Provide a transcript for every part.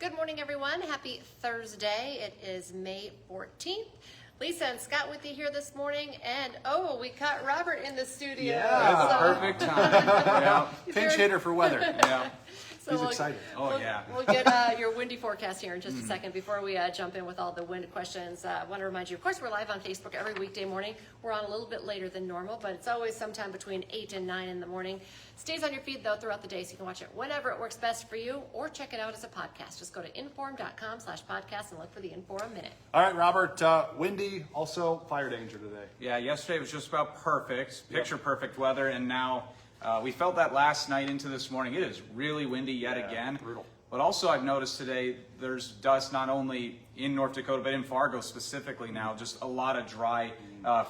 Good morning, everyone. Happy Thursday. It is May 14th. Lisa and Scott with you here this morning, and we caught Robert in the studio. Yeah, so. perfect time. Yeah. Pinch hitter for weather. Yeah. So He's excited. We'll get your windy forecast here in just a second. Before we jump in with all the wind questions, I want to remind you, of course, we're live on Facebook every weekday morning. We're on a little bit later than normal, but it's always sometime between 8 and 9 in the morning. Stays on your feed, though, throughout the day, so you can watch it whenever it works best for you, or check it out as a podcast. Just go to inform.com/podcast and look for the Inform Minute. All right, Robert, windy, also fire danger today. Yeah, yesterday was just about perfect, picture perfect weather, and now we felt that last night into this morning. It is really windy yet again. Brutal. But also I've noticed today there's dust not only in North Dakota, but in Fargo specifically now, just a lot of dry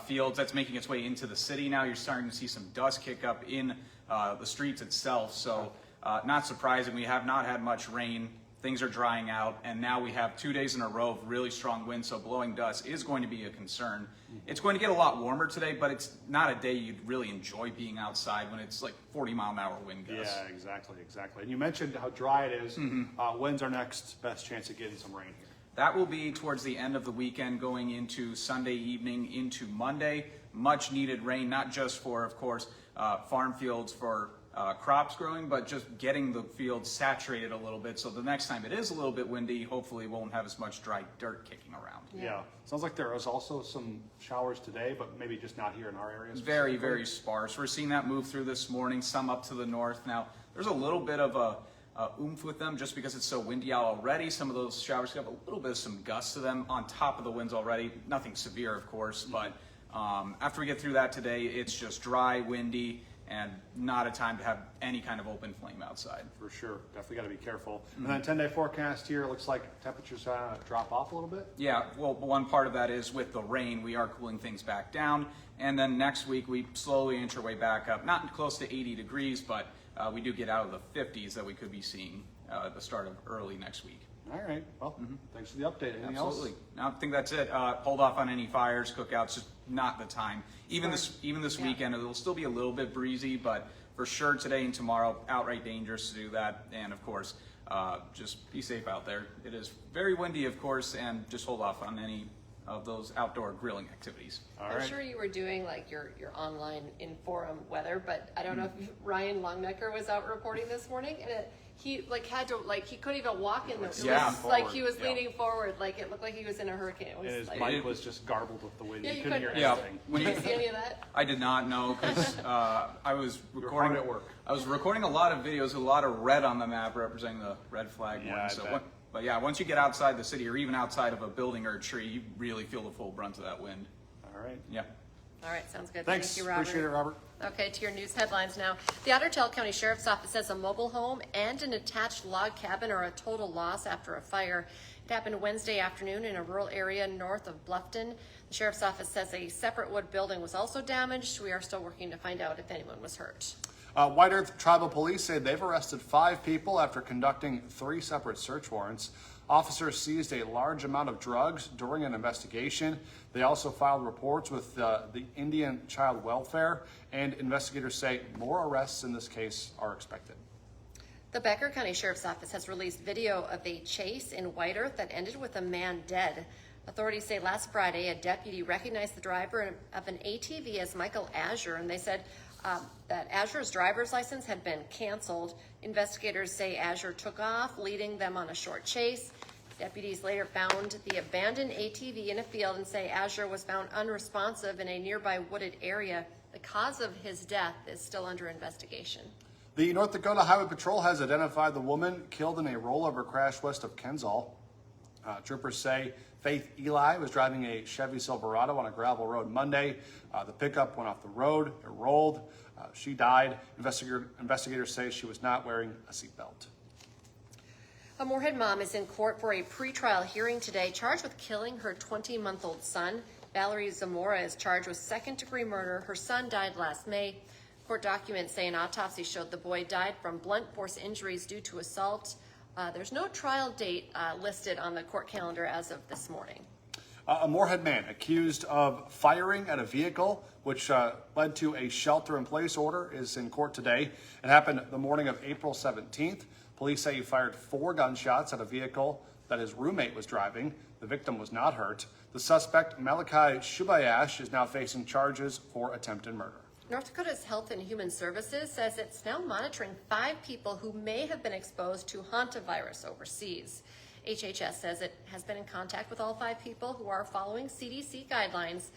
fields that's making its way into the city now. You're starting to see some dust kick up in the streets itself. So not surprising. We have not had much rain. Things are drying out, and now we have 2 days in a row of really strong winds, so blowing dust is going to be a concern. It's going to get a lot warmer today, but it's not a day you'd really enjoy being outside when it's like 40-mile-an-hour wind gusts. Yeah, exactly. And you mentioned how dry it is. When's our next best chance of getting some rain here? That will be towards the end of the weekend, going into Sunday evening into Monday. Much needed rain, not just for, of course, farm fields for crops growing, but just getting the field saturated a little bit. So the next time it is a little bit windy, hopefully won't have as much dry dirt kicking around. Yeah. Sounds like there was also some showers today, but maybe just not here in our area. Very, very sparse. We're seeing that move through this morning, some up to the north. Now, there's a little bit of a oomph with them just because it's so windy out already. Some of those showers have a little bit of some gusts to them on top of the winds already. Nothing severe, of course, but after we get through that today, it's just dry, windy, and not a time to have any kind of open flame outside. For sure. Definitely got to be careful. And then 10-day forecast here, looks like temperatures drop off a little bit. Yeah, well, one part of that is with the rain, we are cooling things back down. And then next week, we slowly inch our way back up, not close to 80 degrees, but we do get out of the 50s that we could be seeing at the start of early next week. All right. Well, thanks for the update. Anything Absolutely. else? No, I think that's it. Hold off on any fires, cookouts, just not the time. Even this weekend, it'll still be a little bit breezy, but for sure today and tomorrow, outright dangerous to do that. And of course, just be safe out there. It is very windy, of course, and just hold off on any of those outdoor grilling activies. I'm sure you were doing like your online Inform weather, but I don't know if Ryan Longnecker was out reporting this morning, and he he couldn't even walk in the. He was leaning forward, like it looked like he was in a hurricane. It was And his like, mic was just garbled with the wind. Yeah, you you couldn't hear couldn't- anything. Did you see any of that? I did not know because I was recording hard at work. I was recording a lot of videos with a lot of red on the map representing the red flag Yeah, one. I So, bet. but yeah, once you get outside the city or even outside of a building or a tree, you really feel the full brunt of that wind. All right. Yeah. All right, sounds good. Thanks. Thank you, Robert. Appreciate it, Robert. Okay, to your news headlines now. The Otter Tail County Sheriff's Office says a mobile home and an attached log cabin are a total loss after a fire. It happened Wednesday afternoon in a rural area north of Bluffton. The Sheriff's Office says a separate wood building was also damaged. We are still working to find out if anyone was hurt. White Earth Tribal Police say they've arrested 5 people after conducting 3 separate search warrants. Officers seized a large amount of drugs during an investigation. They also filed reports with the Indian Child Welfare, and investigators say more arrests in this case are expected. The Becker County Sheriff's Office has released video of a chase in White Earth that ended with a man dead. Authorities say last Friday a deputy recognized the driver of an ATV as Michael Azure, and they said that Azure's driver's license had been canceled. Investigators say Azure took off, leading them on a short chase. Deputies later found the abandoned ATV in a field and say Azure was found unresponsive in a nearby wooded area. The cause of his death is still under investigation. The North Dakota Highway Patrol has identified the woman killed in a rollover crash west of Kensal. Troopers say Faith Eli was driving a Chevy Silverado on a gravel road Monday. The pickup went off the road, it rolled. She died. Investigators say she was not wearing a seatbelt. A Moorhead mom is in court for a pretrial hearing today, charged with killing her 20-month-old son. Valerie Zamora is charged with second-degree murder. Her son died last May. Court documents say an autopsy showed the boy died from blunt force injuries due to assault. There's no trial date listed on the court calendar as of this morning. A Moorhead man accused of firing at a vehicle, which led to a shelter-in-place order, is in court today. It happened the morning of April 17th. Police say he fired 4 gunshots at a vehicle that his roommate was driving. The victim was not hurt. The suspect, Malachi Shubayash, is now facing charges for attempted murder. North Dakota's Health and Human Services says it's now monitoring 5 people who may have been exposed to hantavirus overseas. HHS says it has been in contact with all 5 people who are following CDC guidelines.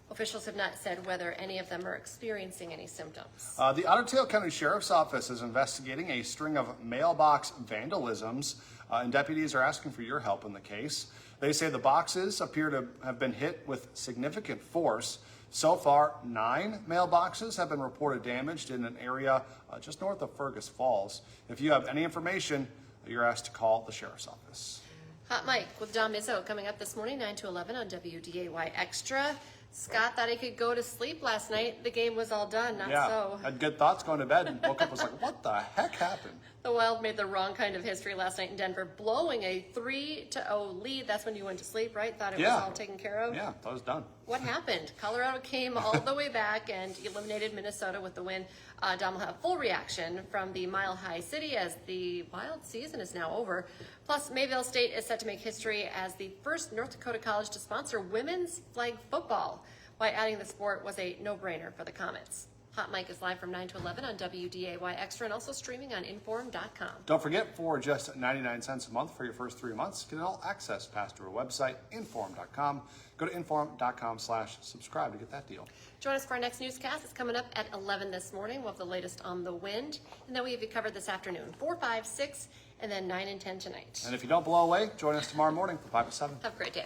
Officials have not said whether any of them are experiencing any symptoms. The Otter Tail County Sheriff's Office is investigating a string of mailbox vandalisms, and deputies are asking for your help in the case. They say the boxes appear to have been hit with significant force. So far, 9 mailboxes have been reported damaged in an area just north of Fergus Falls. If you have any information, you're asked to call the Sheriff's Office. Hot Mike with Don Mizzo coming up this morning, 9 to 11 on WDAY Extra. Scott thought he could go to sleep last night. The game was all done, not so. Had good thoughts going to bed and woke up was like, what the heck happened? The Wild made the wrong kind of history last night in Denver, blowing a 3-0 lead. That's when you went to sleep, right? Thought it was all taken care of? Yeah, thought it was done. What happened? Colorado came all the way back and eliminated Minnesota with the win. Dom will have full reaction from the Mile High City as the Wild season is now over. Plus, Mayville State is set to make history as the first North Dakota college to sponsor women's flag football, why adding the sport was a no-brainer for the Comets. Hot Mike is live from 9 to 11 on WDAY Extra and also streaming on inform.com. Don't forget, for just 99 cents a month for your first 3 months, get an all-access pass to our website, inform.com. Go to inform.com/subscribe to get that deal. Join us for our next newscast. It's coming up at 11 this morning. We'll have the latest on the wind. And then we have you covered this afternoon, 4, 5, 6, and then 9 and 10 tonight. And if you don't blow away, join us tomorrow morning from 5 to 7. Have a great day.